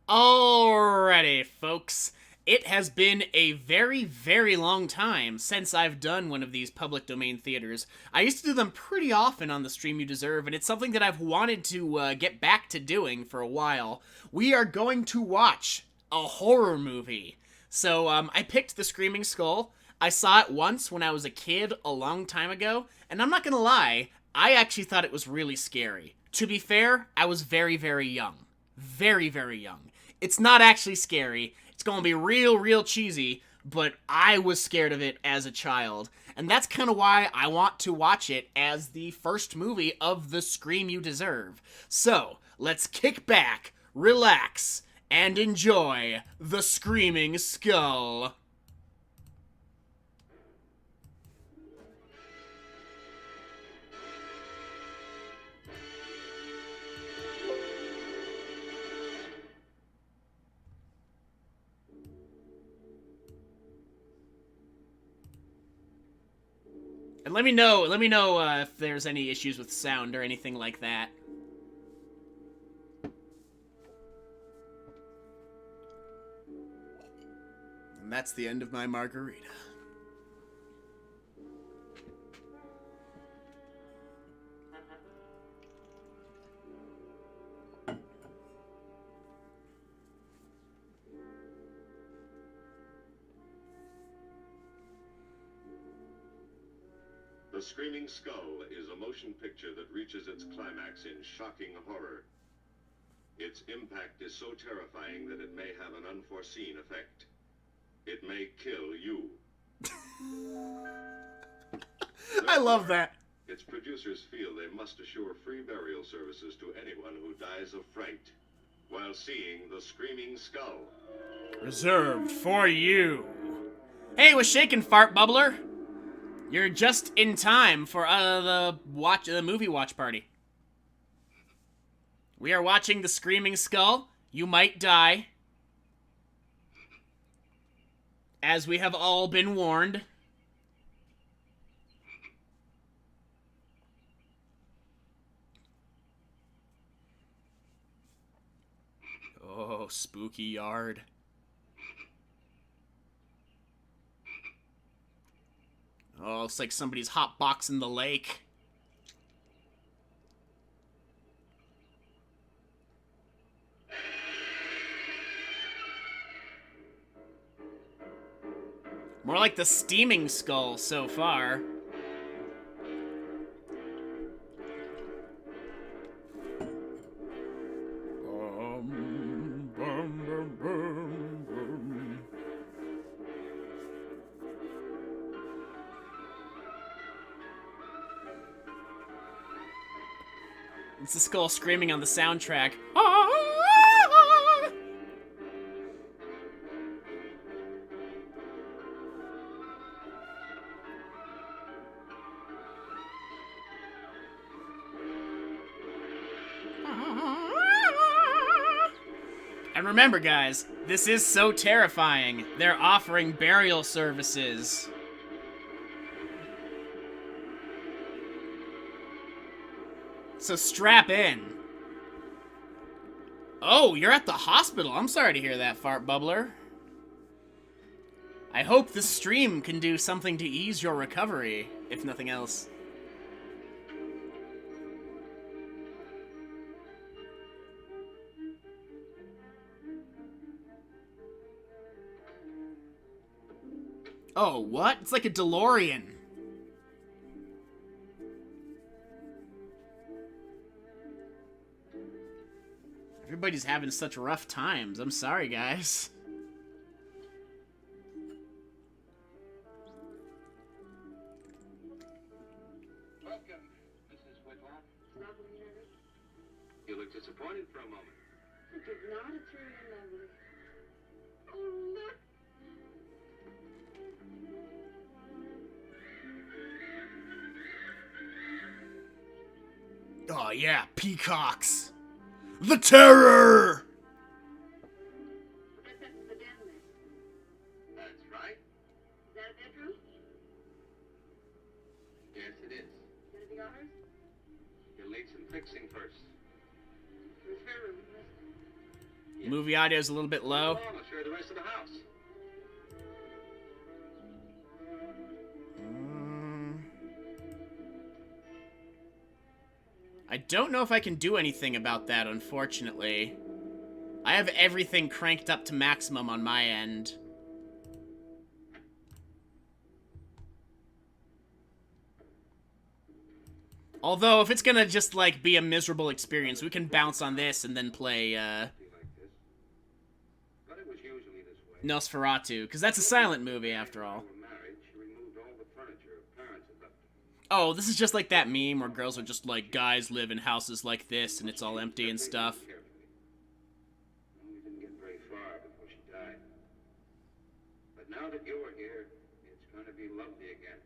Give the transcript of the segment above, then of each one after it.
Alrighty, folks. It has been a very, very long time since I've done one of these public domain theaters. I used to do them pretty often on the Stream You Deserve, and it's something that I've wanted to get back to doing for a while. We are going to watch a horror movie. So, I picked The Screaming Skull. I saw it once when I was a kid a long time ago, and I'm not gonna lie, I actually thought it was really scary. To be fair, I was very, very young. Very, very young. It's not actually scary. It's going to be real, real cheesy, but I was scared of it as a child. And that's kind of why I want to watch it as the first movie of the Scream You Deserve. So, let's kick back, relax, and enjoy The Screaming Skull. And let me know if there's any issues with sound or anything like that. And that's the end of my margarita. The Screaming Skull is a motion picture that reaches its climax in shocking horror. Its impact is so terrifying that it may have an unforeseen effect. It may kill you. I love that. Its producers feel they must assure free burial services to anyone who dies of fright while seeing The Screaming Skull. Reserved for you. Hey, was shaking, fart bubbler. You're just in time for the movie watch party. We are watching The Screaming Skull. You might die, as we have all been warned. Oh, spooky yard. Oh, looks like somebody's hotboxing the lake. More like the steaming skull so far. It's the skull screaming on the soundtrack. And remember, guys, this is so terrifying. They're offering burial services. So strap in. Oh, you're at the hospital. I'm sorry to hear that, fart bubbler. I hope this stream can do something to ease your recovery, if nothing else. Oh, what? It's like a DeLorean. Everybody's having such rough times. I'm sorry, guys. Welcome, Mrs. Whitlock. You look disappointed for a moment. It is not a truly lovely. Oh, look. Oh, yeah, peacocks. The terror! That's the den there. That's right. Is that a bedroom? Yes, it is. Gonna be ours? You'll need some fixing first. Where's her room? Movie audio is a little bit low. I'll show you the rest of the house. I don't know if I can do anything about that, unfortunately. I have everything cranked up to maximum on my end. Although, if it's gonna just, like, be a miserable experience, we can bounce on this and then play, Nosferatu, because that's a silent movie, after all. Oh, this is just like that meme where girls are just like, guys live in houses like this, and it's all empty and stuff. We didn't get very far before she died. But now that you're here, it's going to be lovely again.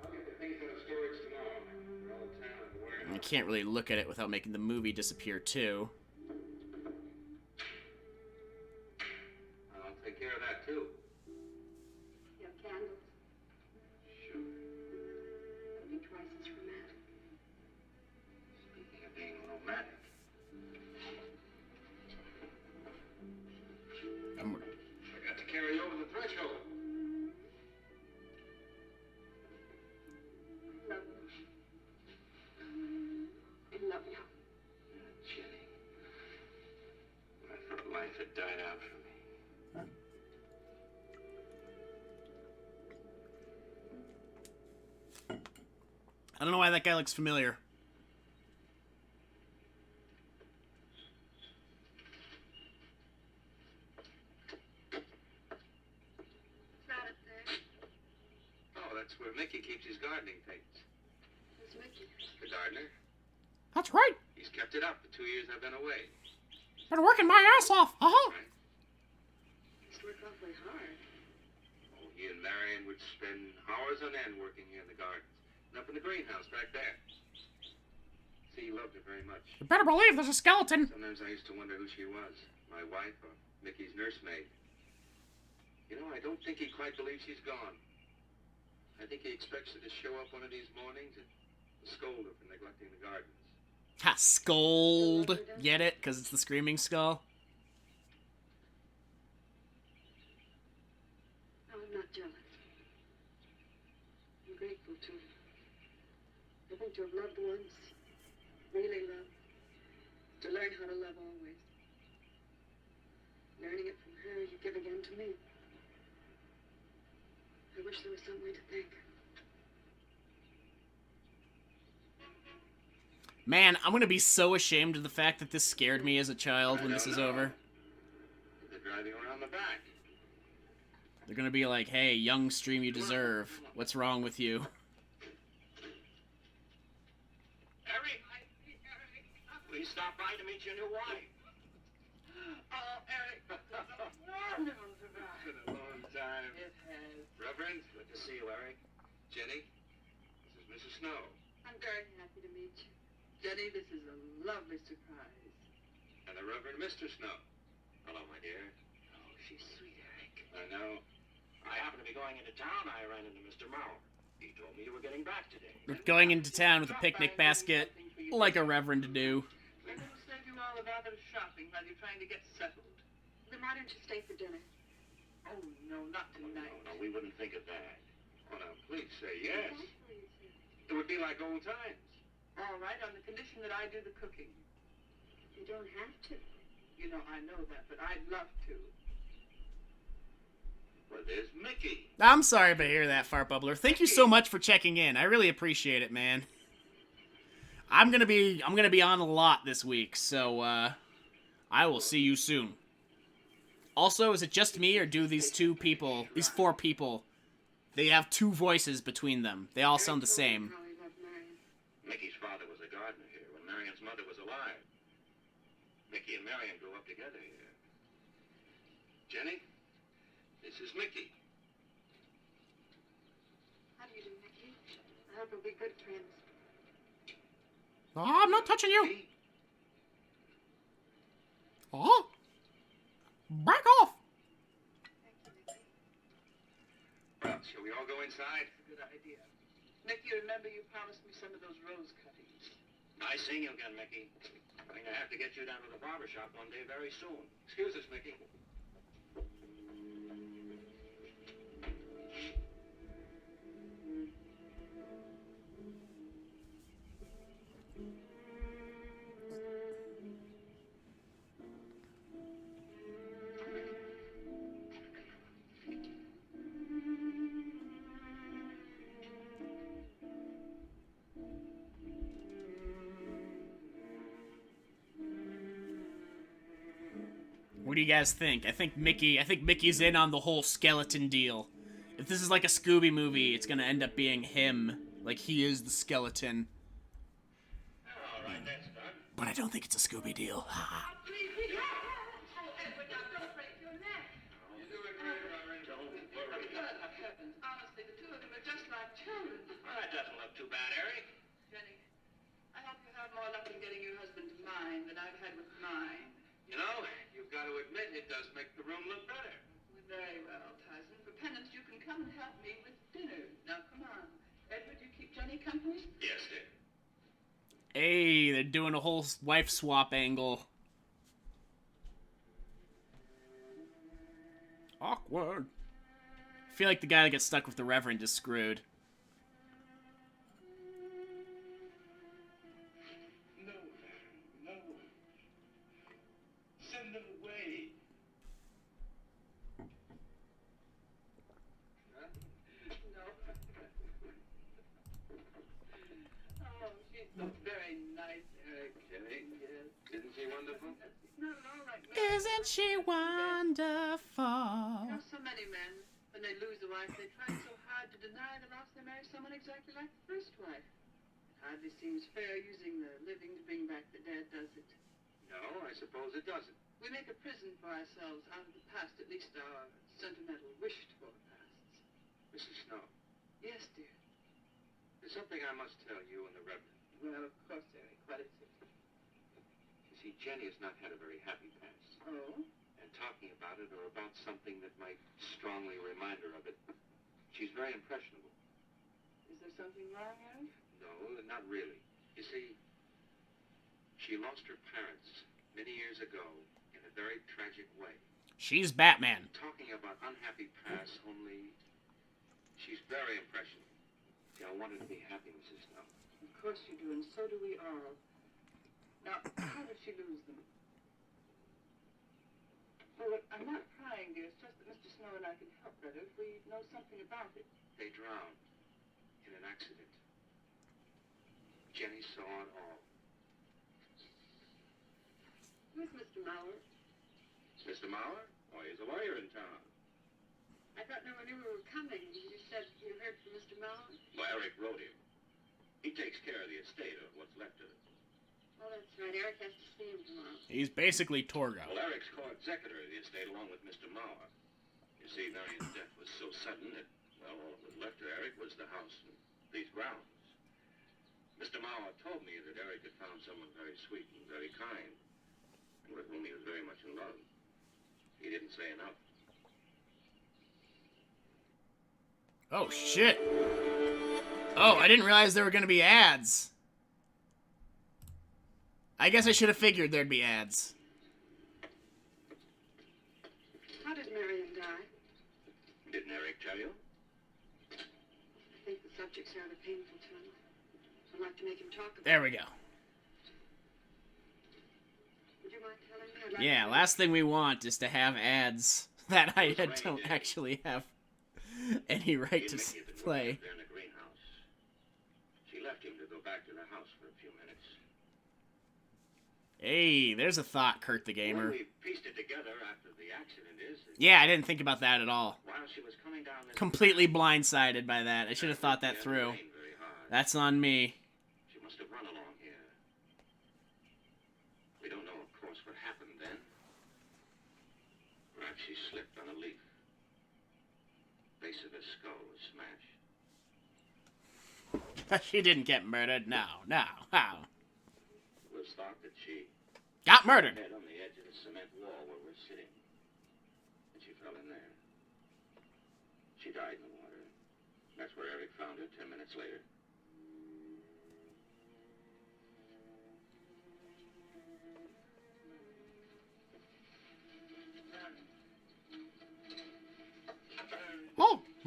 I'll get the things out of storage tomorrow. They're all town and warehouse. I can't really look at it without making the movie disappear, too. I'll take care of that, too. You have candles. Sure. It'll be twice as romantic. Speaking of being romantic, I got to carry you over the threshold. Love you. I love you. Jenny, I thought life had died out for me. I don't know why that guy looks familiar. What's that up there? Oh, that's where Mickey keeps his gardening things. Who's Mickey? The gardener. That's right. He's kept it up the 2 years I've been away. Been working my ass off. Right? He's worked awfully hard. Oh, he and Marion would spend hours on end working here in the gardens. And up in the greenhouse back there. See, he loved her very much. You better believe there's a skeleton. Sometimes I used to wonder who she was. My wife or Mickey's nursemaid. You know, I don't think he quite believes she's gone. I think he expects her to show up one of these mornings and scold her for neglecting the gardens. Ha, scold. Get it? Because it's the screaming skull. I'm not jealous. I'm grateful to him. I think to have loved once, really loved, to learn how to love always. Learning it from her, you give again to me. I wish there was some way to thank her. Man, I'm gonna be so ashamed of the fact that this scared me as a child when this is over. They're driving around the back. They're gonna be like, hey, young stream you deserve. What's wrong with you? Eric! Please stop by to meet your new wife. Oh, Eric! It's been a long time. It has. Reverend, good to see you, Eric. Jenny, this is Mrs. Snow. I'm very happy to meet you. Jenny, this is a lovely surprise. And the Reverend Mr. Snow. Hello, my dear. Oh, she's sweet, Eric. I know. I happen to be going into town. I ran into Mr. Mauer. He told me you were getting back today. We're going into town with a picnic basket, like a reverend to do. I'm going to save you all a rather shopping while you're trying to get settled. Then why don't you stay for dinner? Oh, no, not tonight. No, we wouldn't think of that. Oh, now, please say yes. Please. It would be like old times. All right, on the condition that I do the cooking. You don't have to. You know, I know that, but I'd love to. Well, there's Mickey. I'm sorry to hear that, Fart Bubbler. Thank you so much for checking in. I really appreciate it, man. I'm gonna be on a lot this week, so I will see you soon. Also, is it just me, or do these four people, they have two voices between them? They all sound the same. Mickey's father was a gardener here when Marion's mother was alive. Mickey and Marion grew up together here. Jenny, this is Mickey. How do you do, Mickey? I hope we'll be good friends. Oh, I'm not touching you. Mickey? Oh, back off. Thank you, Mickey. Well, shall we all go inside? It's a good idea. Mickey, remember you promised me some of those rose cuttings. Nice seeing you again, Mickey. Going to have to get you down to the barber shop one day very soon. Excuse us, Mickey. What do you guys think? I think Mickey's in on the whole skeleton deal. If this is like a Scooby movie, it's gonna end up being him. Like, he is the skeleton. All right, that's done. But I don't think it's a Scooby deal. You do it great, Reverend. Don't worry. God heavens, honestly, the two of them are just like children. Well, that doesn't look too bad, Eric. Jenny, I hope you have more luck in getting your husband to mine than I've had with mine. You know, you've got to admit it does make the room look better. Very well, Tyson. For penance, you can come and help me with dinner. Now, come on. Edward, you keep Jenny company? Yes, dear. Hey, they're doing a whole wife swap angle. Awkward. I feel like the guy that gets stuck with the Reverend is screwed. No, no. Send them away. No. Oh, she's so very nice, Eric. Jenny? Yes. Isn't she wonderful? It's not at all like Isn't she wonderful? You know, so many men, when they lose a wife, they try so hard to deny the loss they marry someone exactly like the first wife. It hardly seems fair using the living to bring back the dead, does it? No, I suppose it doesn't. We make a prison for ourselves out of the past, at least our sentimental, wished-for pasts. Mrs. Snow, Yes, dear. there's something I must tell you and the Reverend. Well, of course, Eric. What is it? You see, Jenny has not had a very happy past. Oh? And talking about it or about something that might strongly remind her of it, she's very impressionable. Is there something wrong, Eric? No, not really. You see, she lost her parents many years ago in a very tragic way. She's Batman. Talking about unhappy past, only she's very impressionable. See, I want her to be happy, Mrs. Snow. Of course you do, and so do we all. Now, how did she lose them? Oh, look, I'm not crying, dear. It's just that Mr. Snow and I can help better if we know something about it. They drowned in an accident. Jenny saw it all. Who's Mr. Mauer? Mr. Mauer? Oh, he's a lawyer in town. I thought no one knew we were coming. You said you heard from Mr. Mauer? Well, Eric wrote him. He takes care of the estate, or what's left of it. Oh, that's right. Eric has to see him tomorrow. He's basically Torgo. Well, Eric's co-executor of the estate along with Mr. Mauer. You see, Marion's death was so sudden that, well, all that was left to Eric was the house and these grounds. Mr. Mauer told me that Eric had found someone very sweet and very kind, and with whom he was very much in love. He didn't say enough. Oh, shit. Oh, I didn't realize there were going to be ads. I guess I should have figured there'd be ads. How did Marion die? Didn't Eric tell you? I think the subject's rather painful to him. I'd like to make him talk about it. There we go. Would you mind telling me? I'd like Yeah, to- last thing we want is to have ads that I don't actually have any right He to and Mickey had been play. working up there in the greenhouse. She left him to go back to the house for a few minutes. Hey, there's a thought, Kurt the When Gamer. we pieced it together after the accident is that Yeah, I didn't think about that at all. while she was coming down this Completely blindsided by that. I should have thought that through. rained very hard. That's on me. She must have run along here. We don't know, of course, what happened then. Perhaps she slipped on a leaf. Base of her skull was smashed. She didn't get murdered. No. How? It was thought that she Got murdered. head on the edge of the cement wall where we're sitting. And she fell in there. She died in the water. That's where Eric found her 10 minutes later.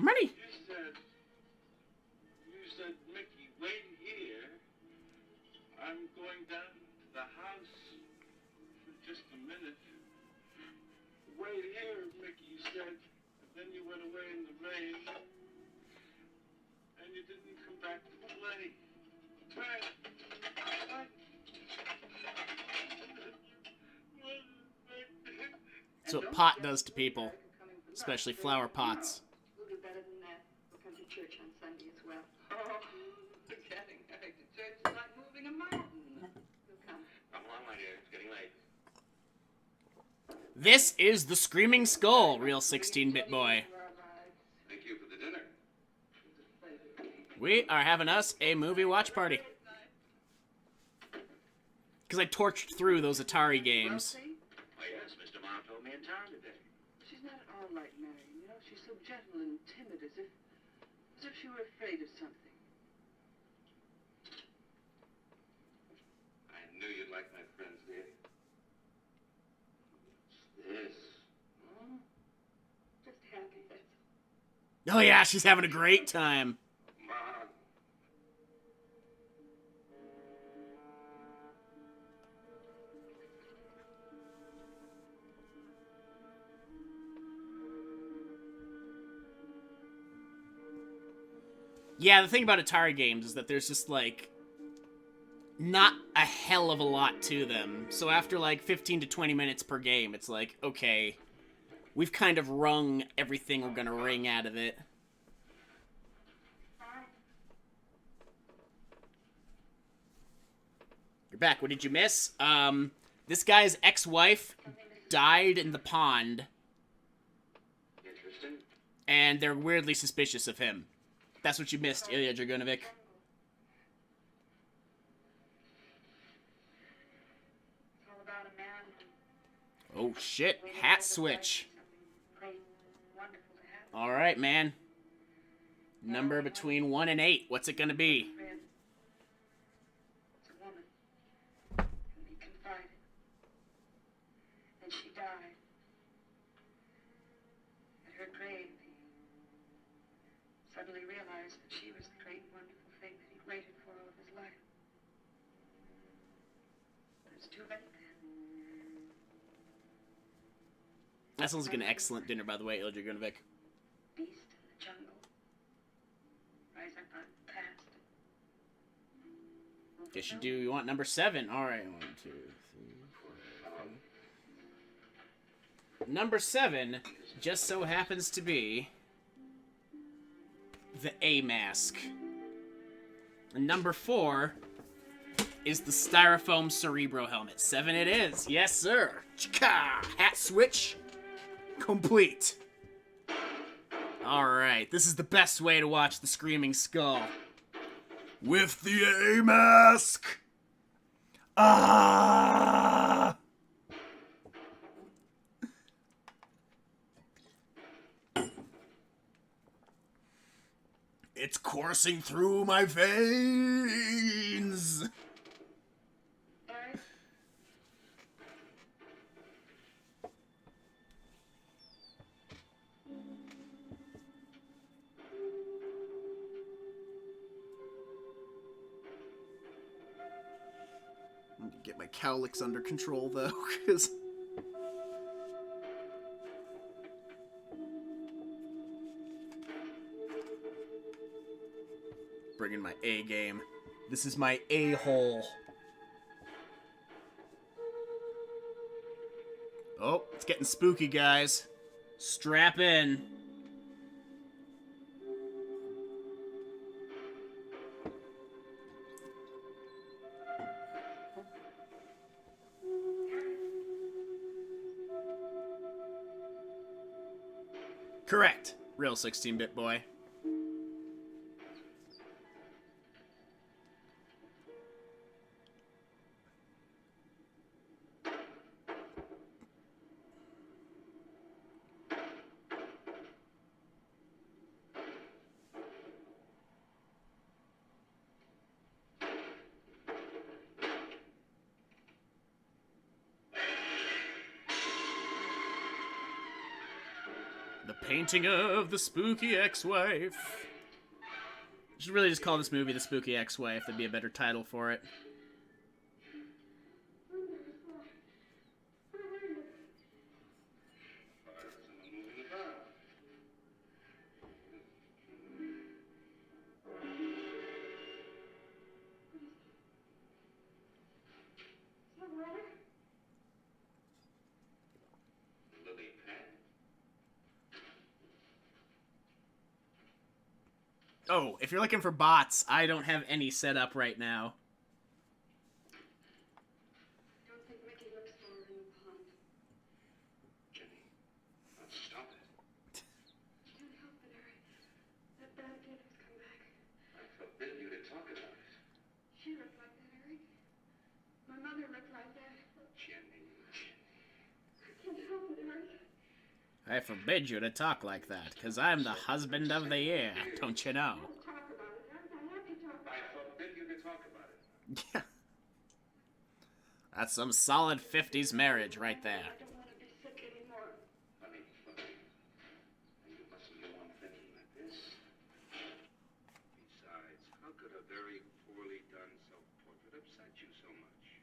Money. You said, Mickey, wait here. I'm going down to the house for just a minute. Wait here, Mickey, you said. And then you went away in the rain. And you didn't come back to play. That's what pot does to people, especially flower pots. We'll do better than that. We'll come to church on Sunday as well. Oh, getting married to church is like moving a mountain. We'll come. Come along, my dear. It's getting late. This is the Screaming Skull, real 16-bit boy. Thank you for the dinner. We are having us a movie watch party. Because I torched through those Atari games. Why, yes, Mr. Ma told me in town today. She's not at all like Mary, you know. She's so gentle and timid, as if she were afraid of something. I knew you'd like my friends, dear. What's this? Oh, just happy, that's Oh yeah, she's having a great time. Ma. Yeah, the thing about Atari games is that there's just, like, not a hell of a lot to them. So after, like, 15 to 20 minutes per game, it's like, okay, we've kind of wrung everything we're gonna wring out of it. You're back. What did you miss? This guy's ex-wife died in the pond, Interesting. and they're weirdly suspicious of him. That's what you missed, Ilya Dragunovic. It's all about a man who Oh shit, hat switch. great, wonderful to happen. Alright, man. Number between 1 and 8. What's it gonna be? Friend. It's a woman. Can be confided. And she died. At her grave, he suddenly realized that she was the great, wonderful thing that he'd waited for all of his life. But it was too late then. That sounds like an excellent dinner, by the way, Ilya Dragunovic. Beast in the jungle. Rise up on past. Yes, you do. You want number 7. Alright, 1, 2, 3, 4, 5. Number 7 just so happens to be the A mask. And number 4 is the styrofoam Cerebro helmet. 7 it is. Yes, sir. Chika! Hat switch complete. Alright, this is the best way to watch the Screaming Skull. With the A mask! Ah! It's coursing through my veins! Eric? I need to get my cowlicks under control, though, because... Bringing my A game. This is my A-hole. Oh, it's getting spooky, guys. Strap in. Correct. Real 16-bit boy. The Painting of the Spooky Ex-Wife. I should really just call this movie The Spooky Ex-Wife. That'd be a better title for it. Oh, if you're looking for bots, I don't have any set up right now. Don't think Mickey looks for her in the pond. Jenny, let's stop it. I can't help it, Eric. That bad kid has come back. I forbid you to talk about it. She looked like that, Eric. My mother looked like that. Jenny. I can't help it, Eric. I forbid you to talk like that, because I'm the husband of the year, don't you know? Talk about it, Eric. I have to talk about I forbid you to talk about it. Yeah. That's some solid 50s marriage right there. I don't want to be sick anymore. Honey, you mustn't go on thinking like this. Besides, how could a very poorly done self-portrait upset you so much?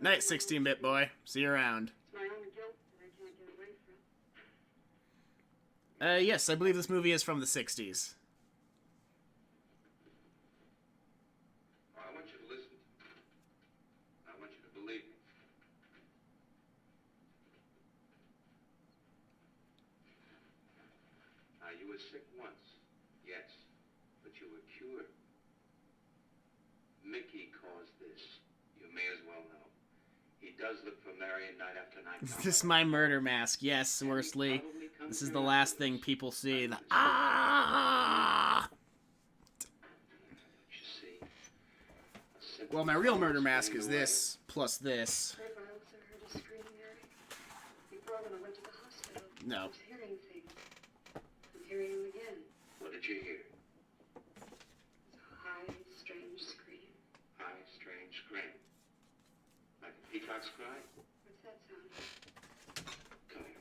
Night, 16-bit boy. See you around. It's my own guilt that I can't get away from. Yes, I believe this movie is from the 60s. I want you to listen. I want you to believe me. Now, you were sick once, yes, but you were cured. Mickey caused this. You may as well know. He does look for Marion night after night. Is this my murder mask? Yes, Worsley. This is the last thing people see. The ah! You see? Well, my real murder mask is this, plus this. Riff, I also heard a scream, Eric. Before when I went to the hospital, No. I was hearing things. I'm hearing them again. What did you hear? It's a high, strange scream. High, strange scream. Like a peacock's cry? What's that sound? Come here.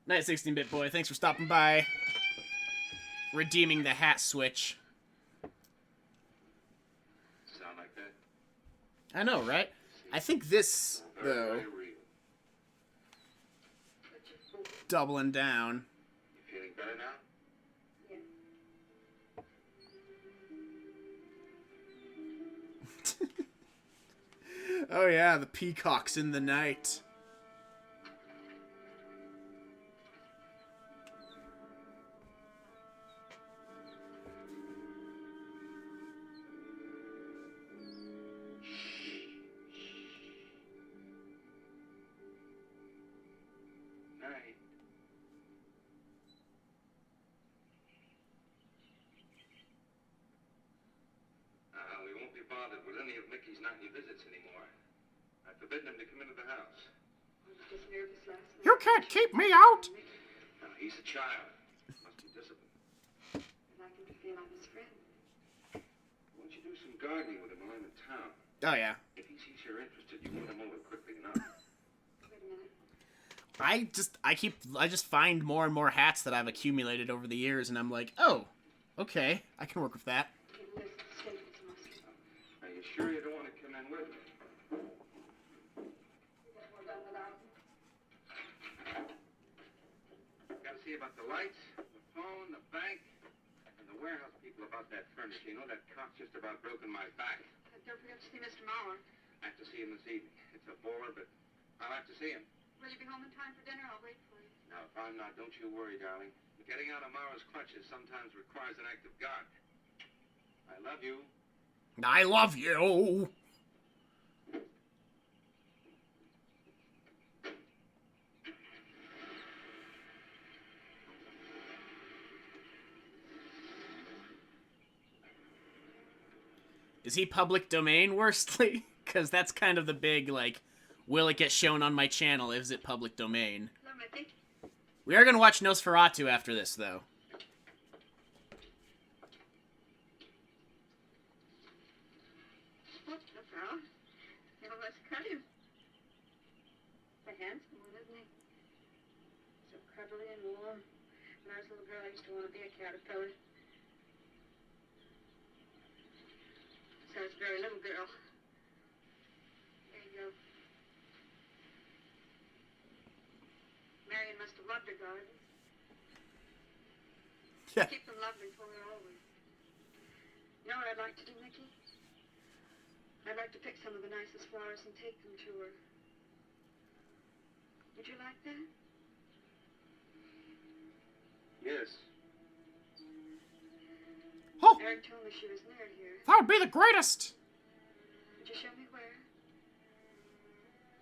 Night, 16-bit boy. Thanks for stopping by. Redeeming the hat switch. Sound like that? I know, right? I think this, Very, though, very real. doubling down. You feeling better now? Yeah. Oh yeah, the peacocks in the night. Night. We won't be bothered with any of Mickey's nightly visits anymore. I've forbidden him to come into the house. I was just nervous last night. You can't keep me out! Now, he's a child. Must be disciplined. I'd like him to feel I'm his friend. Why don't you do some gardening with him while I'm in town? Oh yeah. If he sees you're interested, you win him over quickly enough. Wait a minute. I just find more and more hats that I've accumulated over the years, and I'm like, oh, okay, I can work with that. Get a list of staples mostly. Are you sure you don't want to come in with me? You got more done without me. Got to see about the lights, the phone, the bank, and the warehouse people about that furniture. You know that cop's just about broken my back. Don't forget to see Mr. Mauer. I have to see him this evening. It's a bore, but I'll have to see him. Will you be home in time for dinner? I'll wait for you. Now, if I'm not, don't you worry, darling. Getting out of Mara's clutches sometimes requires an act of God. I love you. I love you! Is he public domain, Worstly? Because that's kind of the big, like, will it get shown on my channel? Is it public domain? Let me think? We are going to watch Nosferatu after this, though. Oh, no problem. You almost cut him. A handsome one, isn't he? So cuddly and warm. When I was a little girl, I used to want to be a caterpillar. So I was a very little girl. There you go. Marion must have loved her garden. Yeah. Keep them lovely for her always. You know what I'd like to do, Mickey? I'd like to pick some of the nicest flowers and take them to her. Would you like that? Yes. Oh, Eric told me she was near here. that would be the greatest! Would you show me where?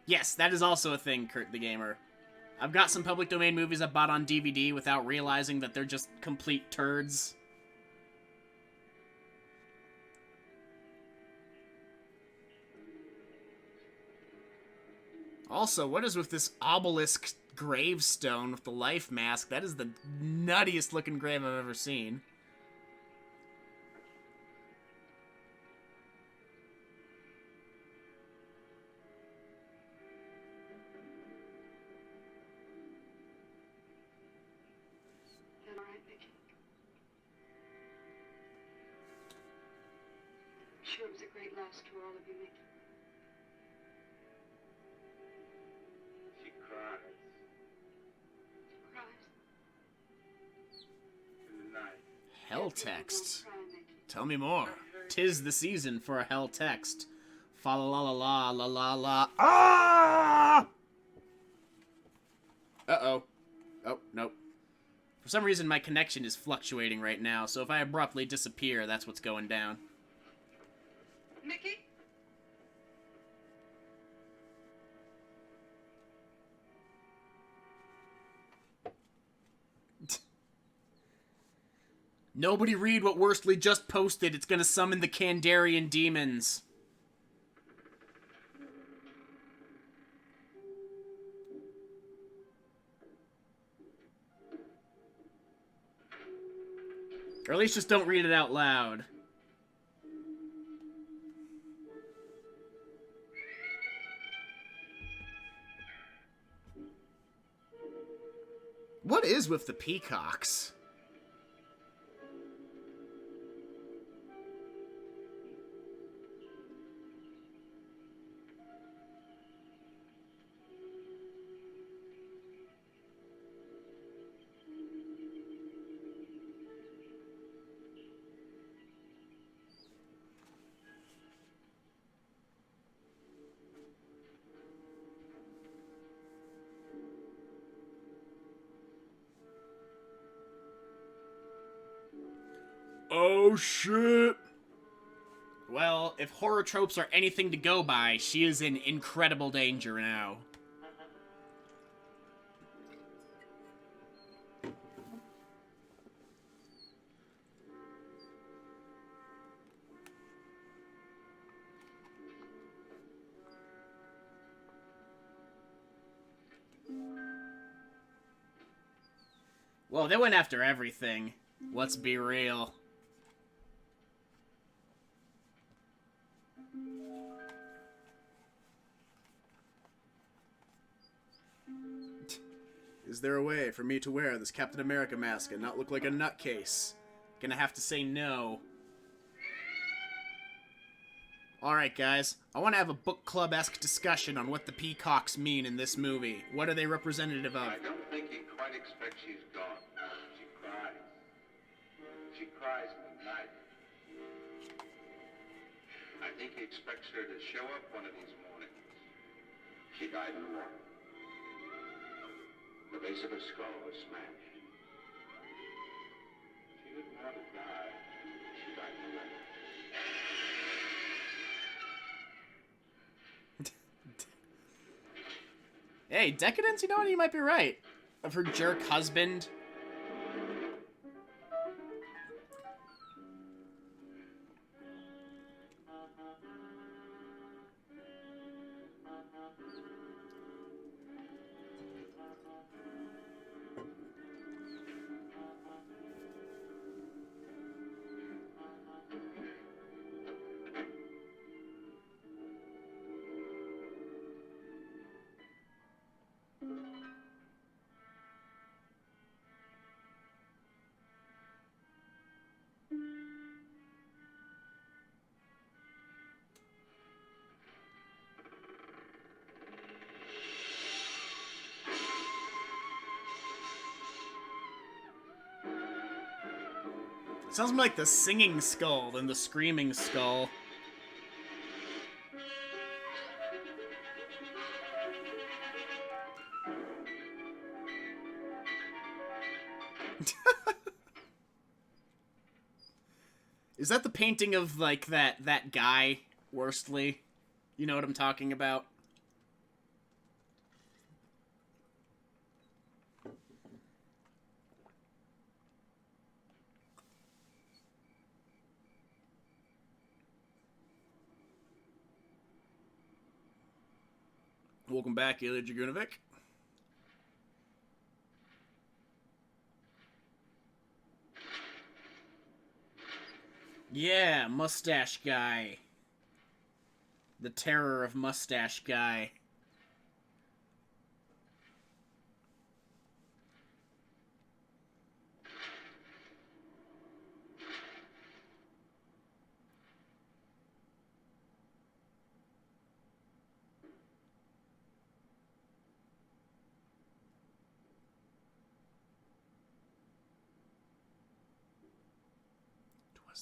Yes, that is also a thing, Kurt the Gamer. I've got some public domain movies I bought on DVD without realizing that they're just complete turds. Also, what is with this obelisk gravestone with the life mask? That is the nuttiest looking grave I've ever seen. That all right, Mickey? I'm sure it was a great loss to all of you, Mickey. She cries Cries. in the night. Hell People don't text. cry, Mickey. Tell me more. 'Tis the season for a hell text. Fa la la la la la la. Ah! Uh-oh. Oh, nope. For some reason, my connection is fluctuating right now, so if I abruptly disappear, that's what's going down. Mickey? Nobody read what Worsley just posted. It's gonna summon the Kandarian demons. Or at least just don't read it out loud. What is with the peacocks? Oh shit! Well, if horror tropes are anything to go by, she is in incredible danger now. Well, they went after everything. Let's be real. Is there a way for me to wear this Captain America mask and not look like a nutcase? Gonna have to say no. Alright, guys. I want to have a book club-esque discussion on what the peacocks mean in this movie. What are they representative of? I don't think he quite expects she's gone. She cries. She cries in the night. I think he expects her to show up one of these mornings. She died in war. The base of her skull was smashed. She didn't want to die. She died in war. Hey, Decadence, you know what? You might be right. Of her jerk husband. Sounds more like the singing skull than the screaming skull. Is that the painting of, like, that guy, Worstly? You know what I'm talking about? Welcome back, Ilya Dragunovic. Yeah, mustache guy. The terror of mustache guy.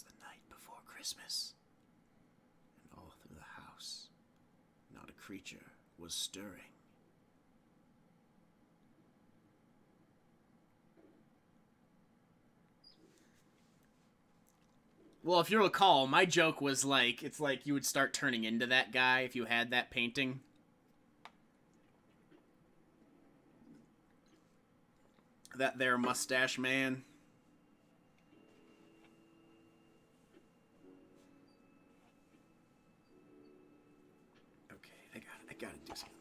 The night before Christmas, and all through the house, not a creature was stirring. Well, if you recall, my joke was like, it's like you would start turning into that guy if you had that painting. That there mustache man. I gotta do something.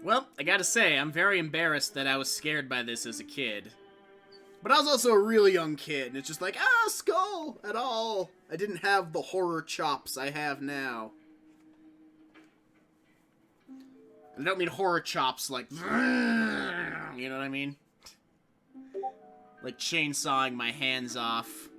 Well, I gotta say, I'm very embarrassed that I was scared by this as a kid. But I was also a really young kid, and it's just like, skull at all. I didn't have the horror chops I have now. And I don't mean horror chops like, you know what I mean? Like chainsawing my hands off.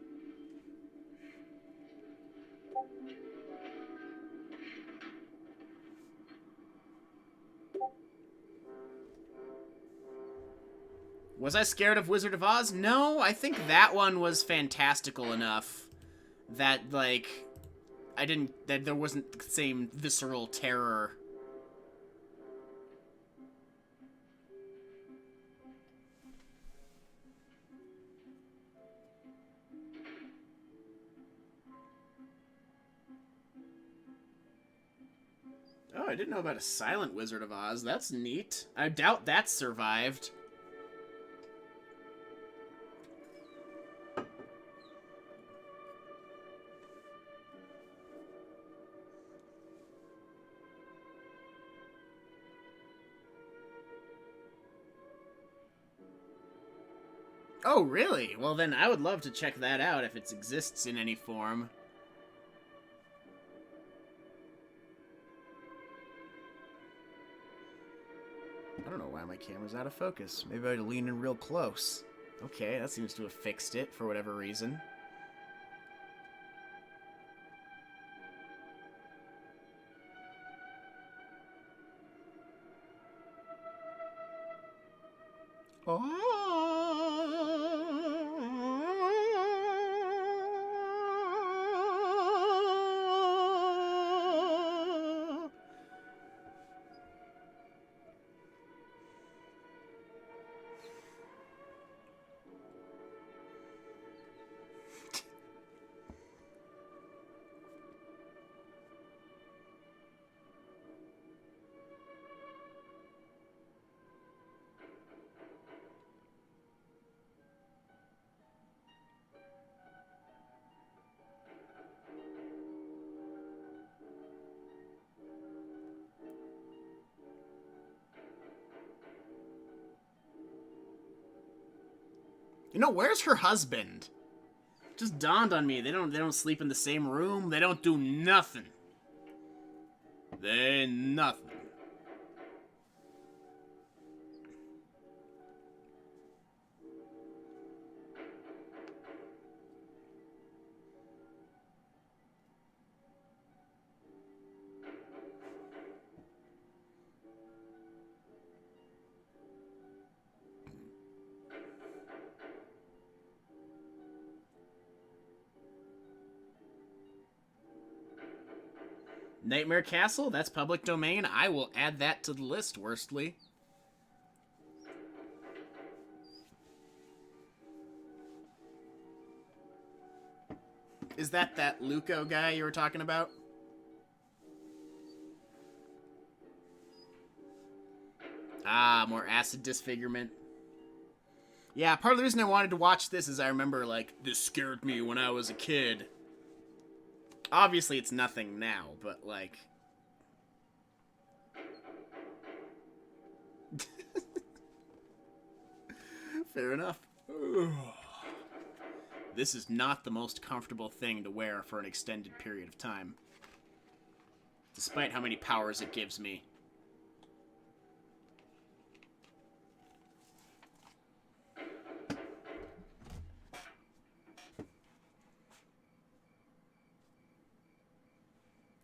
Was I scared of Wizard of Oz? No, I think that one was fantastical enough that, like, that there wasn't the same visceral terror. Oh, I didn't know about a silent Wizard of Oz. That's neat. I doubt that survived. Oh, really? Well, then I would love to check that out if it exists in any form. I don't know why my camera's out of focus. Maybe I had to lean in real close. Okay, that seems to have fixed it for whatever reason. Oh. You know, where's her husband? Just dawned on me. They don't sleep in the same room. They don't do nothing. They ain't nothing. Nightmare Castle? That's public domain. I will add that to the list, Worstly. Is that Luco guy you were talking about? Ah, more acid disfigurement. Yeah, part of the reason I wanted to watch this is I remember, like, this scared me when I was a kid. Obviously, it's nothing now, but, like... Fair enough. This is not the most comfortable thing to wear for an extended period of time. Despite how many powers it gives me.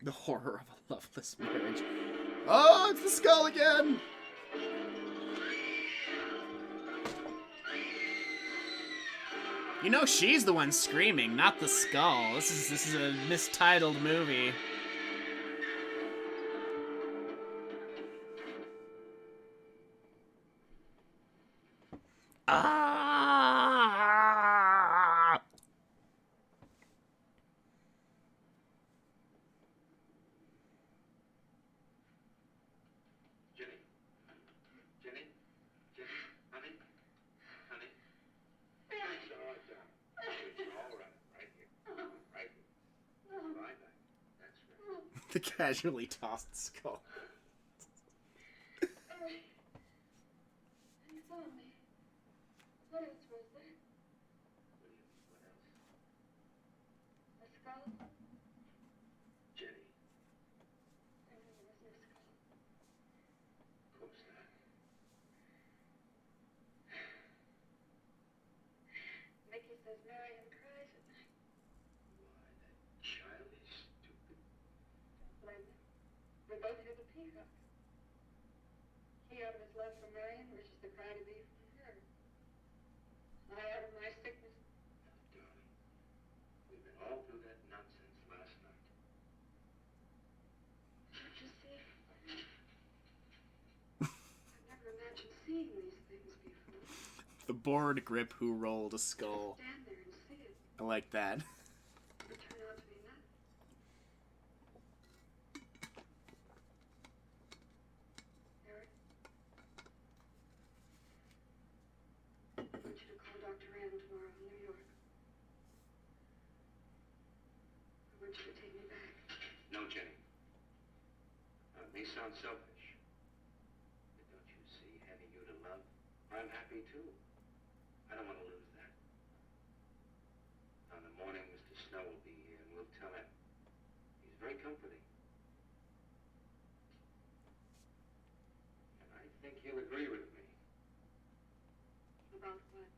The horror of a loveless marriage. Oh, it's the skull again! You know she's the one screaming, not the skull. This is a mistitled movie. Ah! Jenny? Jenny? Jenny? Honey? Honey? It's all done. It's all right. Right here. Right here. Lie back. That's right. The casually tossed skull. You saw me. What else was there? What else? A skull? Jenny. I knew there was no skull. Of course not. Mickey says Marion cries at night. Why, that child is stupid. Don't blame them. We both hear the peacock. He out of his love for Marion wishes the cry to be from her. I out of my sickness. Now, darling, we've been all through that nonsense last night. Don't you see? I've never imagined seeing these things before. The bored grip who rolled a skull. Stand there and see it. I like that. It turn out to be nothing. Eric? I want you to call Dr. Ann tomorrow in New York. I want you to take me back. No, Jenny. Now, it may sound selfish, but don't you see, having you to love, I'm happy too. I don't want to lose that. On the morning, Mr. Snow will be here, and we'll tell him. He's very comforting. And I think he'll agree with me. About what?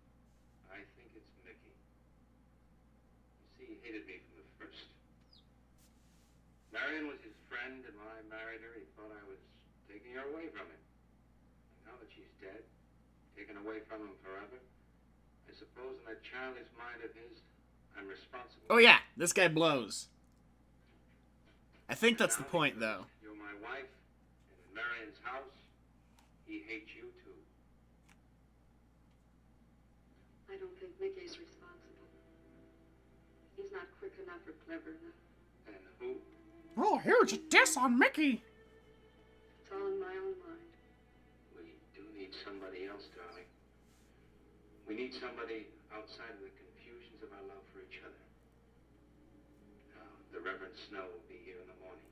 I think it's Mickey. You see, he hated me from the first. Marion was his friend, and when I married her, he thought I was taking her away from him. And now that she's dead, taken away from him forever, I suppose in that childish mind of his, I'm responsible. Oh yeah, this guy blows. I think that's the Now, point, because though. You're my wife, and in Marion's house, he hates you too. I don't think Mickey's responsible. He's not quick enough or clever enough. And who? Oh, here's a diss on Mickey. It's all in my own mind. We do need somebody else, darling. We need somebody outside of the confusions of our love for each other. Now, the Reverend Snow will be here in the morning.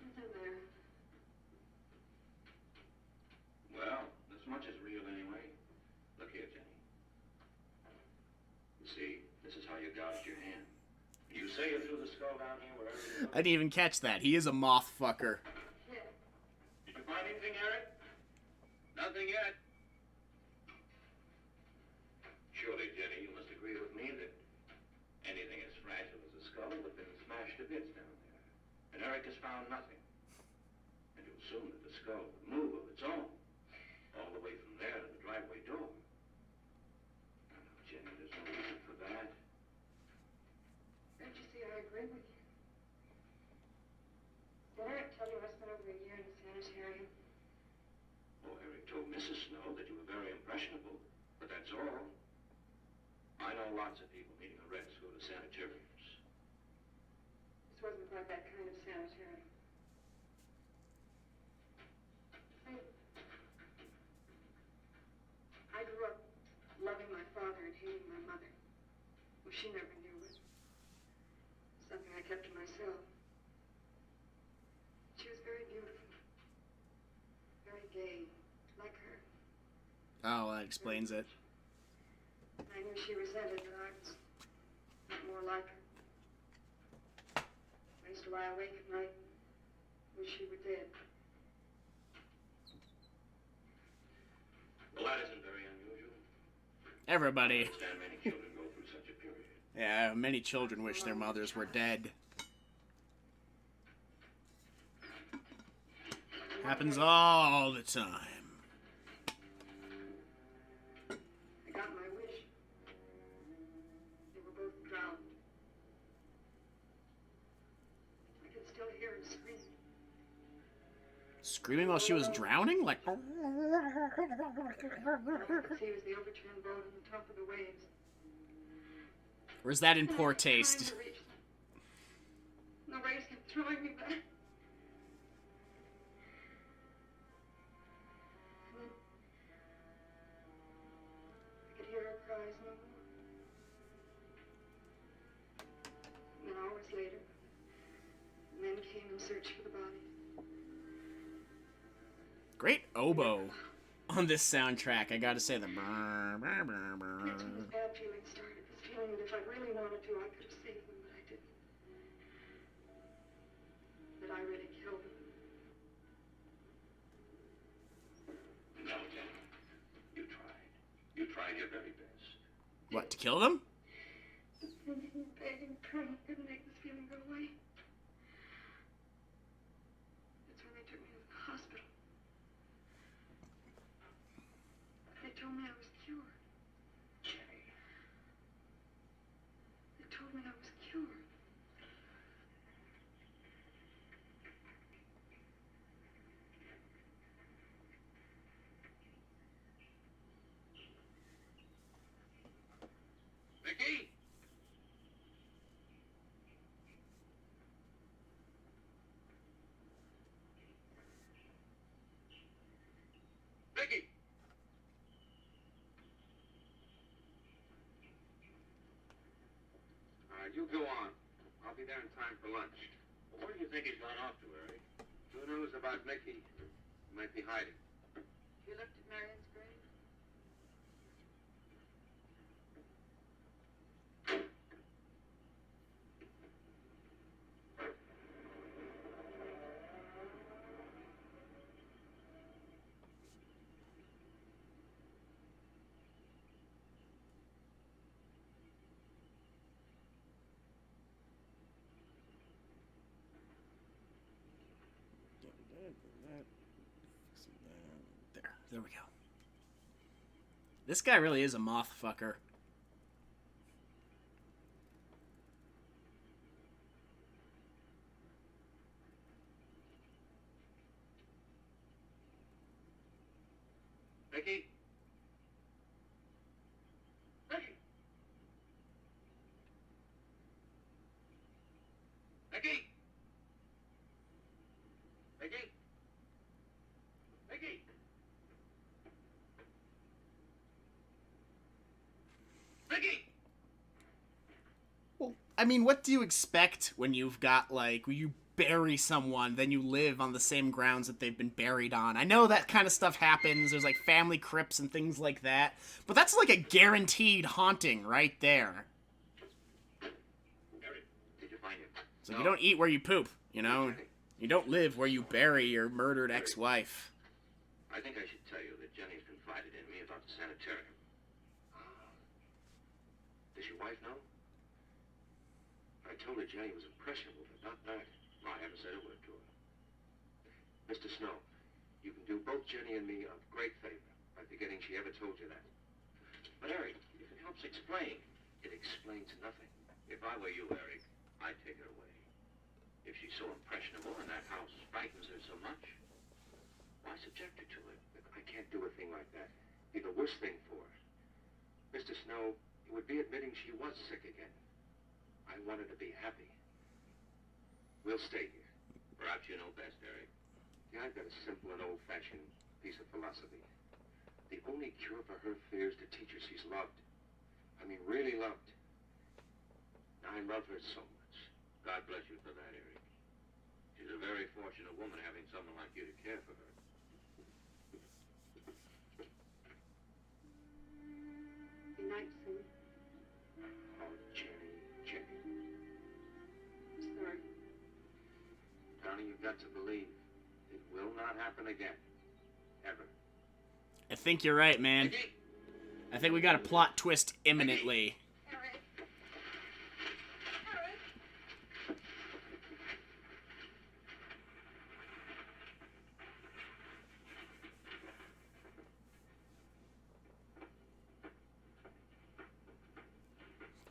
Nothing there. Well, this much is real anyway. Look here, Jenny. You see, this is how you gouged your hand. You say you threw the skull down here wherever you I didn't even catch that. He is a moth fucker. Yeah. Did you find anything, Eric? Nothing yet. Surely, Jenny, you must agree with me that anything as fragile as a skull would have been smashed to bits down there. And Eric has found nothing. And you'll assume that the skull would move of its own, all the way from there to the driveway door. That's all. I know lots of people needing a rest who go to sanitariums. This wasn't quite that kind of sanitarium. I grew up loving my father and hating my mother. Well, she never knew it. Something I kept to myself. She was very beautiful. Very gay. Like her. Oh, that explains it. I knew she resented that I was not more like her. I used to lie awake at night, wish she were dead. Well, that isn't very unusual. Everybody. I understand many children go through such a period. Yeah, many children wish their mothers were dead. Happens all the time. I got my wish. They were both drowned. I could still hear her scream. Screaming while she was drowning? Like... All I could see was the overturned boat on the top of the waves. Or is that in And I poor was trying taste? to reach them. The waves kept throwing me back. And then I could hear her cries no more. And then hours later, men came in search for the bodies. Great oboe on this soundtrack. I gotta say the brr, brr, brr, brr. That's when this bad feeling started. This feeling that if I really wanted to, I could have saved them, but I didn't. That I really killed them. No, Jenny. You tried. You tried your very best. What, to kill them? Begging, praying, couldn't make this feeling go away. That's when they took me to the hospital. They told me I was cured. Jenny. They told me I was cured. Vicky? Vicky? All right, you go on. I'll be there in time for lunch. Well, where do you think he's gone off to, Harry? Who knows about Mickey? He might be hiding. You looked at Marion's grave? There we go. This guy really is a moth fucker. Vicky? Vicky? Vicky? Vicky? Vicky? Vicky? Well, I mean, what do you expect when you've got, like, when you bury someone, then you live on the same grounds that they've been buried on? I know that kind of stuff happens. There's, like, family crypts and things like that. But that's, like, a guaranteed haunting right there. Harry, did you find him? So you don't eat where you poop, you know? You don't live where you bury your murdered ex-wife. I think I should tell you that Jenny's confided in me about the sanitarium. Does your wife know? I told her Jenny was impressionable, but not that. Well, I haven't said a word to her. Mr. Snow, you can do both Jenny and me a great favor by forgetting she ever told you that. But, Eric, if it helps explain, it explains nothing. If I were you, Eric, I'd take her away. If she's so impressionable and that house frightens her so much, why subject her to it? I can't do a thing like that. It'd be the worst thing for her. know, it would be admitting she was sick again. I wanted to be happy. We'll stay here. Perhaps you know best, Eric. Yeah, I've got a simple and old-fashioned piece of philosophy. The only cure for her fear is to teach her she's loved. I mean, really loved. I love her so much. God bless you for that, Eric. She's a very fortunate woman having someone like you to care for her. Good night, Sue. Oh, Jenny, Jenny. I'm sorry. Darling, you've got to believe. It will not happen again. Ever. I think you're right, man. I think we got a plot twist imminently. Eric. Eric.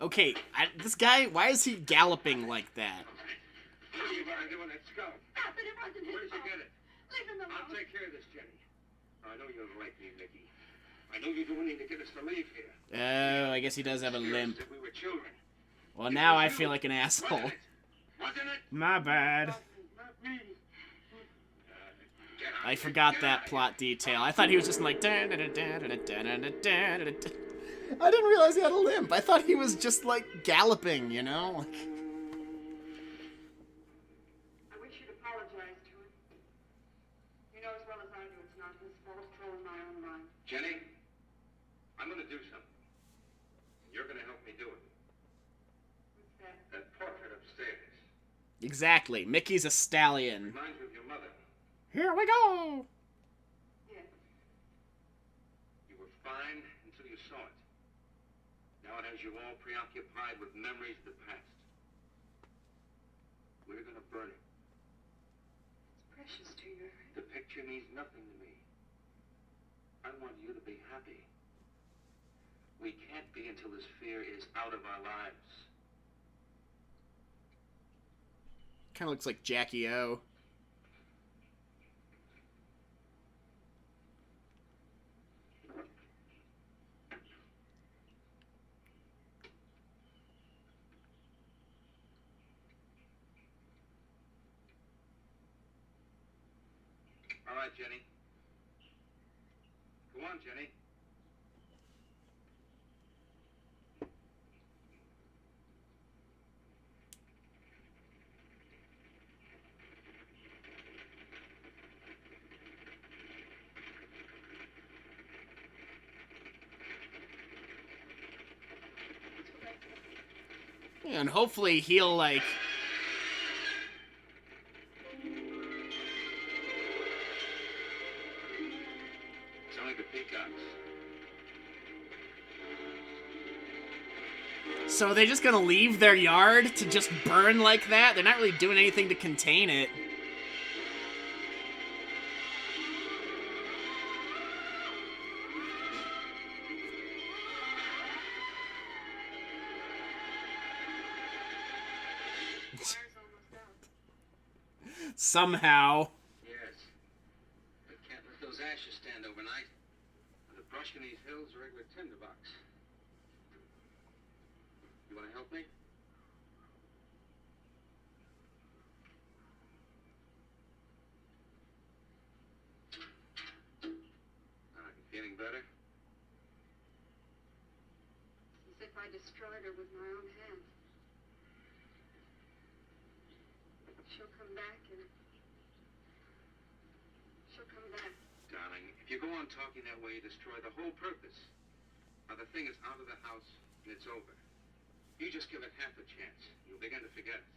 Okay, this guy, why is he galloping like that? What are you going to do? Let's go. Stop it. It wasn't his Where'd you fault. get it? Leave him alone. I'll take care of this, Jenny. I know you don't like me, Mickey. I know you're doing anything to get us to leave here. Oh, I guess he does have a limp. If we were children. Well, now I feel like an asshole. Wasn't it? Wasn't it? My bad. Not me. Get out. I forgot Get that out. plot detail. I thought he was just like... I didn't realize he had a limp. I thought he was just, like, galloping, you know? I wish you'd apologize to him. You know as well as I do it's not his fault. It's all in my own mind. Jenny, I'm going to do something. You're going to help me do it. What's that? That portrait upstairs. Exactly. Mickey's a stallion. Reminds me of your mother. Here we go! Yes. You were fine until you saw it. Now it has you all preoccupied with memories of the past. We're going to burn it. It's precious to you, Eric. The picture means nothing to me. I want you to be happy. We can't be until this fear is out of our lives. Kind of looks like Jackie O. All right, Jenny. Go on, Jenny. Yeah, and hopefully he'll, like... It's only the peacocks. So are they just gonna leave their yard to just burn like that? They're not really doing anything to contain it. Fire's almost out. Somehow. Yes. But can't let those ashes stand overnight. And the brush in these hills are regular tinderbox. You want to help me? You feeling better? As if I destroyed her with my own hands. She'll come back and... she'll come back. Darling, if you go on talking that way, you destroy the whole purpose. Now, the thing is out of the house, and it's over. You just give it half a chance. You'll begin to forget it.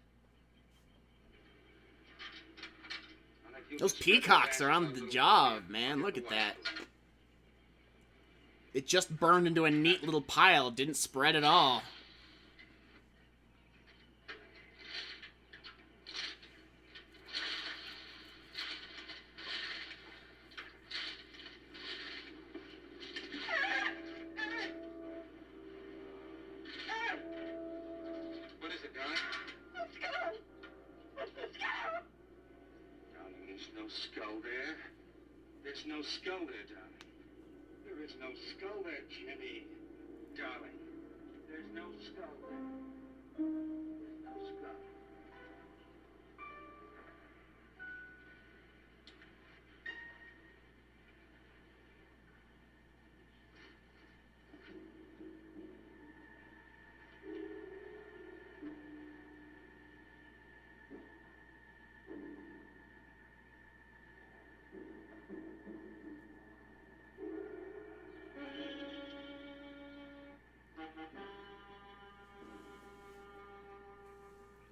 Now, if you Those could spread peacocks that are on out a the little job, bit, man. I'll Look get at the that. wax. It just burned into a neat little pile. Didn't spread at all. What is it, darling? The skull! It's the skull! Darling, there's no skull there. There's no skull there, darling. There is no skull there, Jenny. Darling, there's no skull there. There's no skull.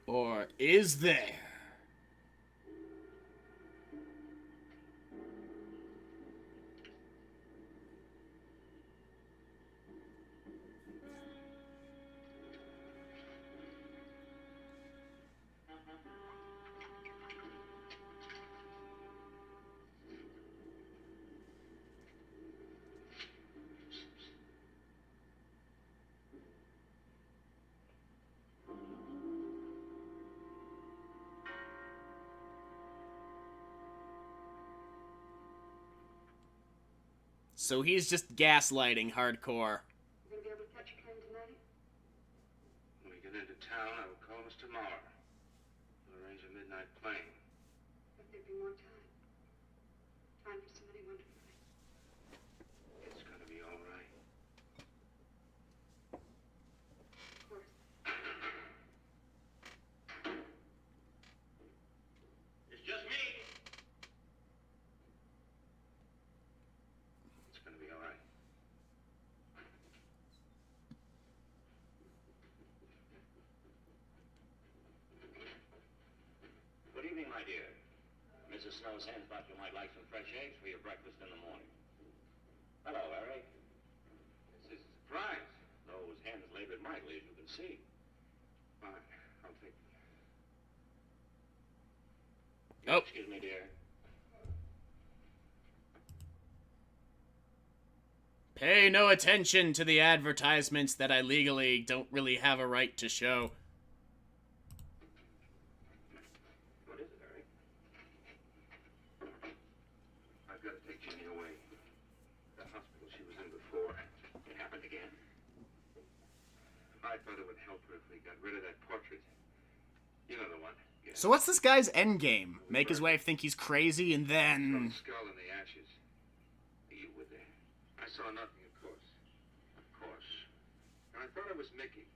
Or is there? So he's just gaslighting hardcore. You gonna be able to catch a train tonight? When we get into town, I will call us tomorrow. We'll arrange a midnight plane. But there'd be more time. Time for so many wonderful things. It's gonna be all right. Of course. It's just me. It's gonna be all right. Good evening, my dear. Mrs. Snow's hen thought you might like some fresh eggs for your breakfast in the morning. Hello, Eric. This is a surprise. Those hens labored mightily, as you can see. Fine. I'll take them. Oh. Excuse me, dear. Pay no attention to the advertisements that I legally don't really have a right to show. What is it, Eric? I've got to take Jenny away. The hospital she was in before. It happened again. I thought it would help her if we got rid of that portrait. You know the one. Yeah. So what's this guy's endgame? Make his wife think he's crazy and From then... the skull in the ashes. You were there. I saw nothing, of course. Of course. And I thought it was Mickey.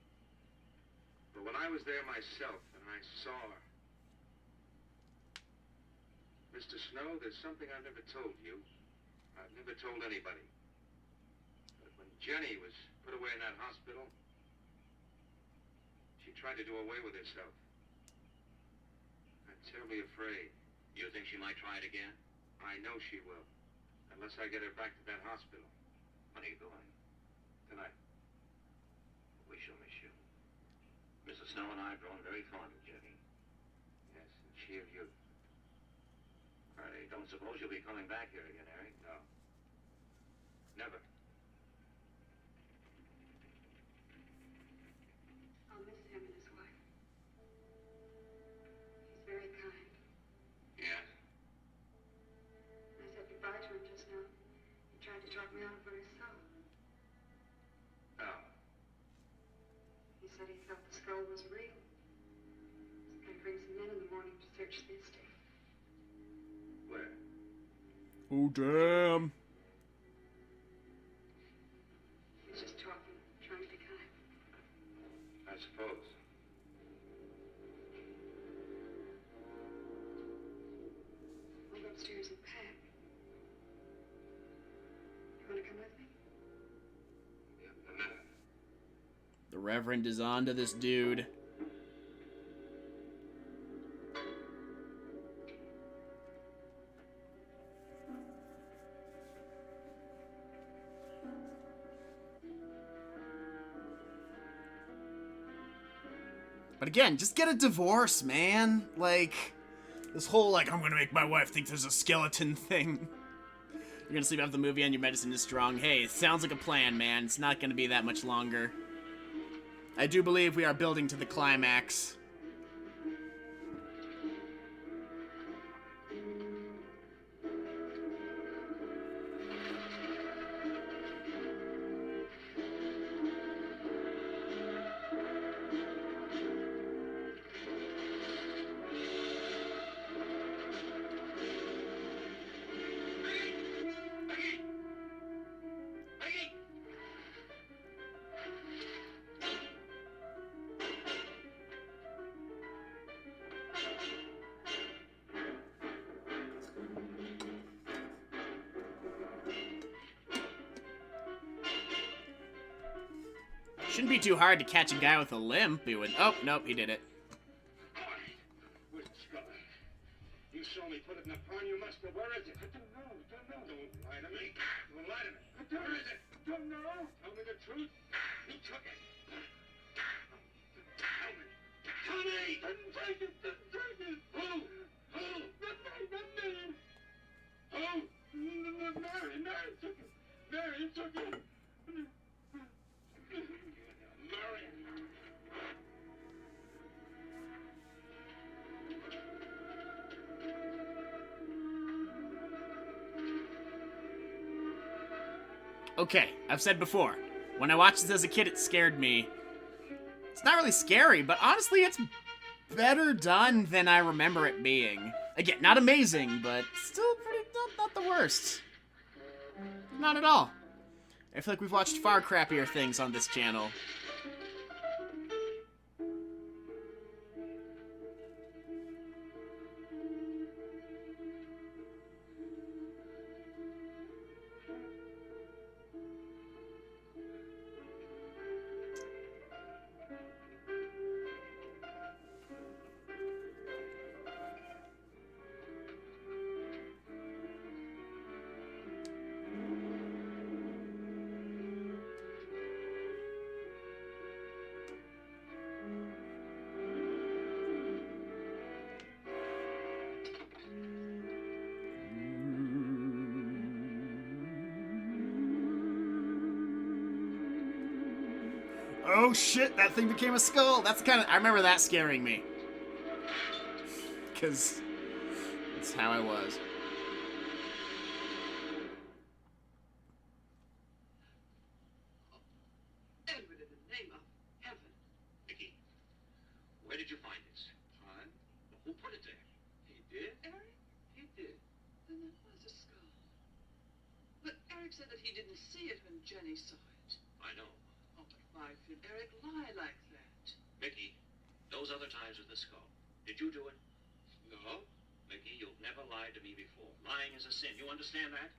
But when I was there myself and I saw her... Mr. Snow, there's something I've never told you. I've never told anybody. But when Jenny was put away in that hospital, she tried to do away with herself. I'm terribly afraid. You think she might try it again? I know she will. Unless I get her back to that hospital. When are you going? Tonight. We shall miss you. Mrs. Snow and I have grown very fond of Jenny. Yes, and she of you. I don't suppose you'll be coming back here again, Harry? No. Never. I'll miss him and his wife. He's very kind. Yes. I said goodbye to him just now. He tried to talk me out of what he saw. Oh. He said he thought the skull was real. He's gonna bring some men in the morning to search the estate. Where? Oh, damn. He was just talking, trying to be kind. I suppose. I'll go upstairs and pack. You wanna come with me? Yeah, in a minute. The Reverend is on to this dude. But again, just get a divorce, man. Like, this whole, like, I'm gonna make my wife think there's a skeleton thing. You're gonna sleep after the movie and your medicine is strong. Hey, it sounds like a plan, man. It's not gonna be that much longer. I do believe we are building to the climax. Shouldn't be too hard to catch a guy with a limp. He would. Oh, nope, he did it. Where's the skull? You saw me put it in the pond, you must have. Where is it? I don't know. Don't lie to me. Don't lie to me. Where is it? I don't know. Tell me the truth. Who took it? Tell me. Tell me! Didn't take it. Who? Not me. Who? Mary took it. Mary took it. Mary. Okay, I've said before, when I watched this as a kid, it scared me. It's not really scary, but honestly, it's better done than I remember it being. Again, not amazing, but still pretty, not the worst. Not at all. I feel like we've watched far crappier things on this channel. Oh shit, that thing became a skull. That's kind of, I remember that scaring me. Because that's how I was. Edward, in the name of heaven. Mickey, where did you find this? Pond? Who put it there? He did? Eric? He did. Then that was a skull. But Eric said that he didn't see it when Jenny saw it. I know. Oh, but why should Eric lie like that? Mickey, those other times with the skull, did you do it? No. Mickey, you've never lied to me before. Lying is a sin. You understand that?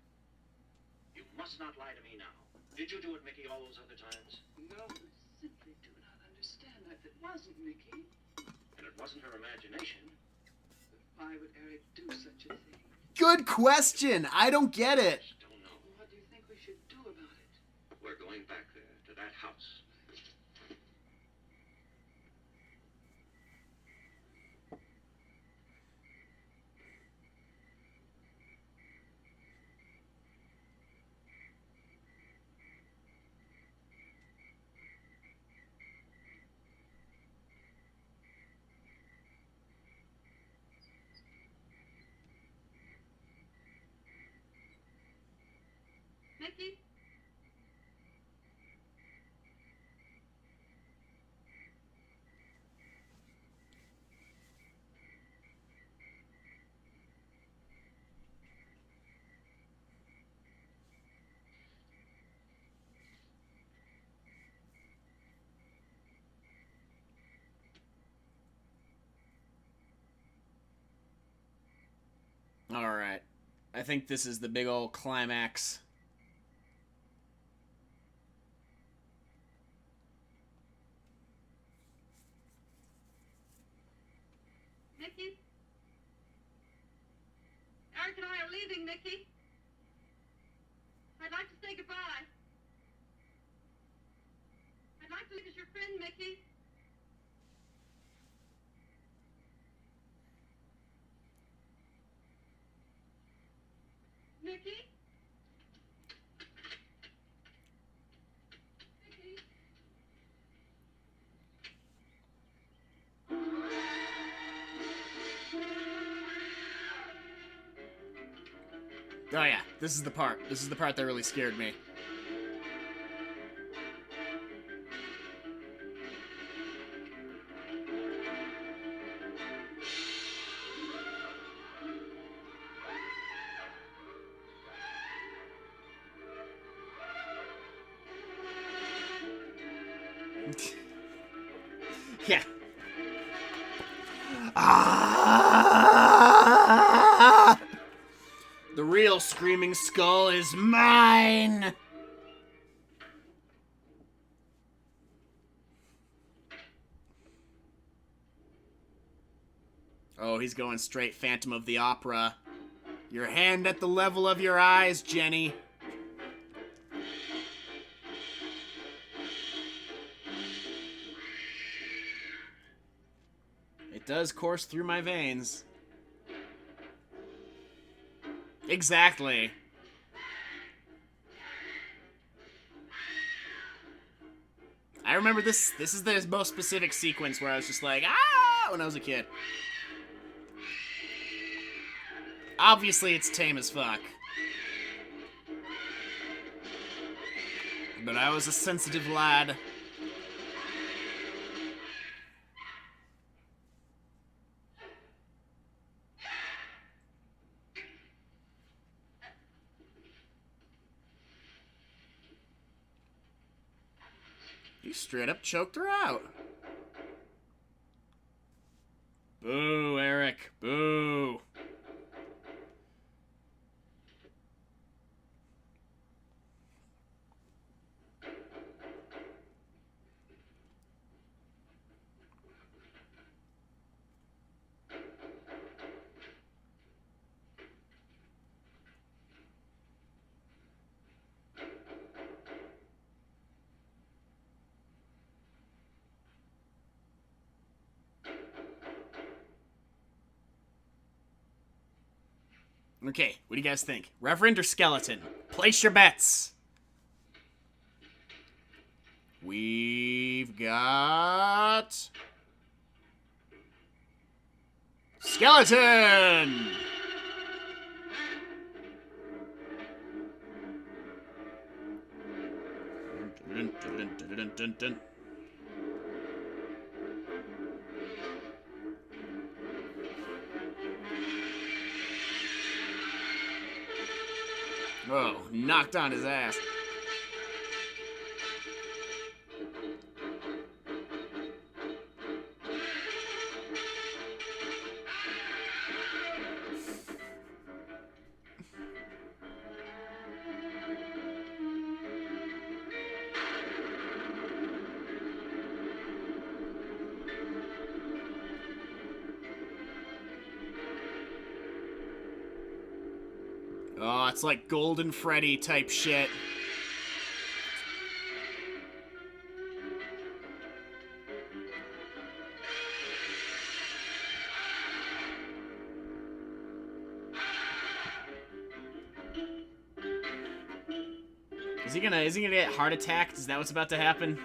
You must not lie to me now. Did you do it, Mickey, all those other times? No, I simply do not understand that. It wasn't Mickey. And it wasn't her imagination. But why would Eric do such a thing? Good question. I don't get it. I don't know. What do you think we should do about it? We're going back there, to that house. Mickey? Alright. I think this is the big old climax. Mickey? Eric and I are leaving, Mickey. I'd like to say goodbye. I'd like to leave as your friend, Mickey. Mickey? Mickey? Oh yeah, this is the part. This is the part that really scared me. Yeah. Ah! The real screaming skull is mine! Oh, he's going straight Phantom of the Opera. Your hand at the level of your eyes, Jenny. It does course through my veins. Exactly. I remember this is the most specific sequence where I was just like, ah, when I was a kid. Obviously, it's tame as fuck. But I was a sensitive lad. You straight up choked her out. Boo, Eric. Boo. Okay, what do you guys think? Reverend or skeleton? Place your bets. We've got... skeleton! Dun, dun, dun, dun, dun, dun. Oh, knocked on his ass. Oh, it's like Golden Freddy type shit. Is he gonna get heart attacked? Is that what's about to happen?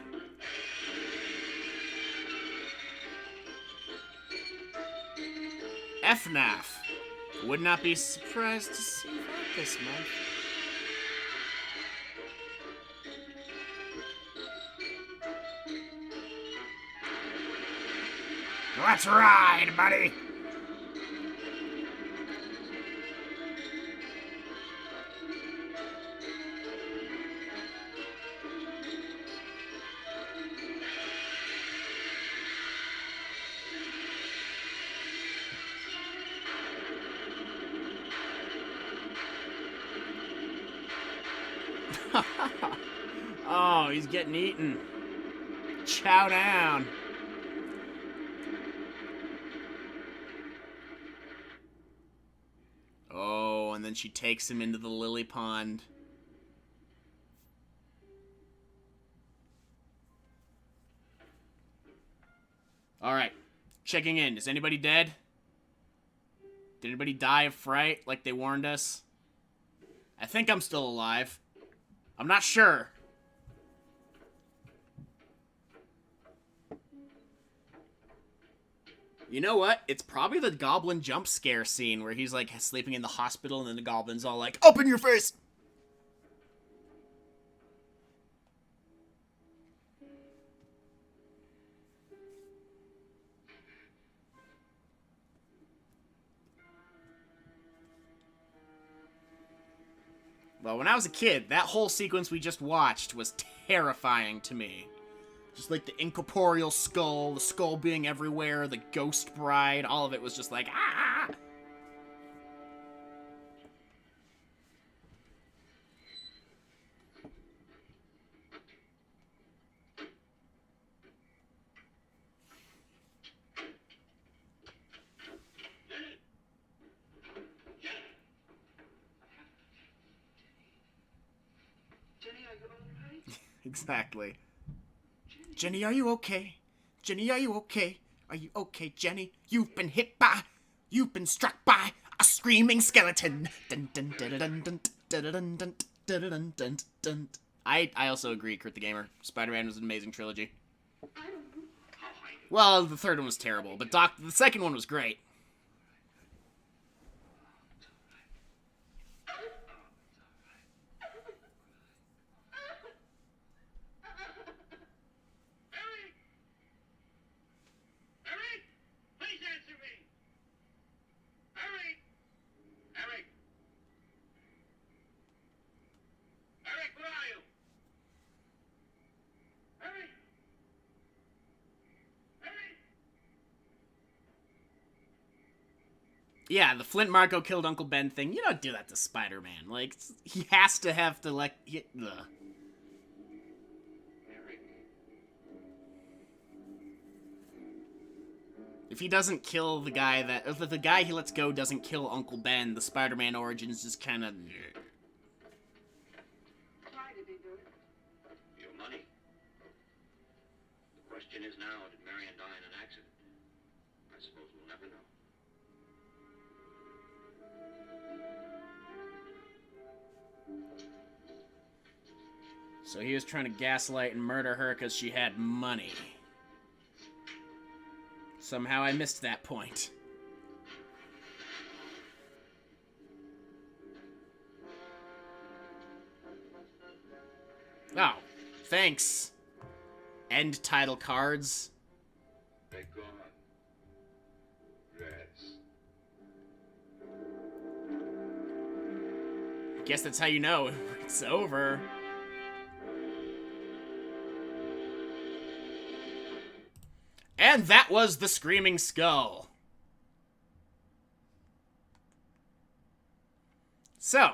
FNAF. Would not be surprised to see that this month. Let's ride, buddy! Oh, he's getting eaten. Chow down. Oh, and then she takes him into the lily pond. Alright. Checking in. Is anybody dead? Did anybody die of fright like they warned us? I think I'm still alive. I'm not sure. You know what? It's probably the goblin jump scare scene where he's like sleeping in the hospital and then the goblin's all like, open your face! Well, when I was a kid, that whole sequence we just watched was terrifying to me. Just like the incorporeal skull, the skull being everywhere, the ghost bride, all of it was just like, ah! Exactly. Jenny, are you okay? Jenny, are you okay? Are you okay, Jenny? You've been struck by a screaming skeleton. Dun, dun, dun, dun, dun, dun, dun, dun, dun, dun, dun, dun, dun. I also agree, Kurt the Gamer. Spider-Man was an amazing trilogy. Well, the third one was terrible, but the second one was great. Yeah, the Flint Marco killed Uncle Ben thing. You don't do that to Spider-Man. Like, he has to have to, like... ugh. If he doesn't kill the guy that... If the guy he lets go doesn't kill Uncle Ben, the Spider-Man origins just kind of... Why did he do it? Your money. The question is now, did Marion die in an accident? I suppose we'll never know. So he was trying to gaslight and murder her because she had money. Somehow I missed that point. Oh, thanks. End title cards. They're gone. Rats. Guess that's how you know it's over. And that was the Screaming Skull. So,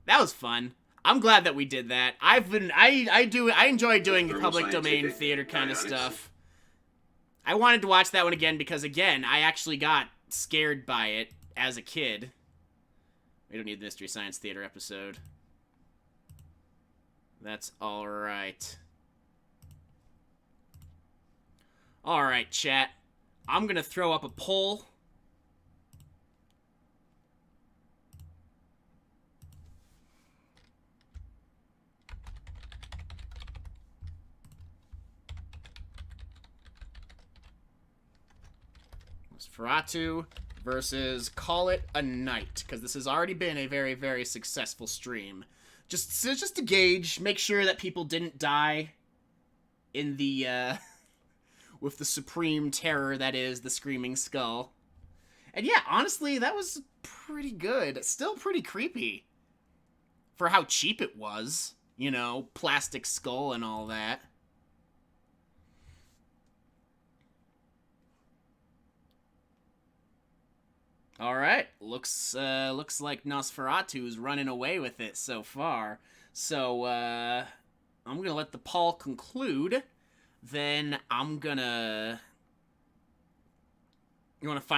that was fun. I'm glad that we did that. I enjoy doing the public domain theater kind of stuff. I wanted to watch that one again because, again, I actually got scared by it as a kid. We don't need the Mystery Science Theater episode. That's alright. Alright, chat. I'm gonna throw up a poll. Nosferatu versus Call It a Night, because this has already been a very, very successful stream. Just to gauge, make sure that people didn't die in the, with the supreme terror that is the Screaming Skull. And yeah, honestly, that was pretty good. Still pretty creepy. For how cheap it was. You know, plastic skull and all that. Alright, looks like Nosferatu's running away with it so far. So, I'm gonna let the poll conclude. Then I'm gonna... You wanna find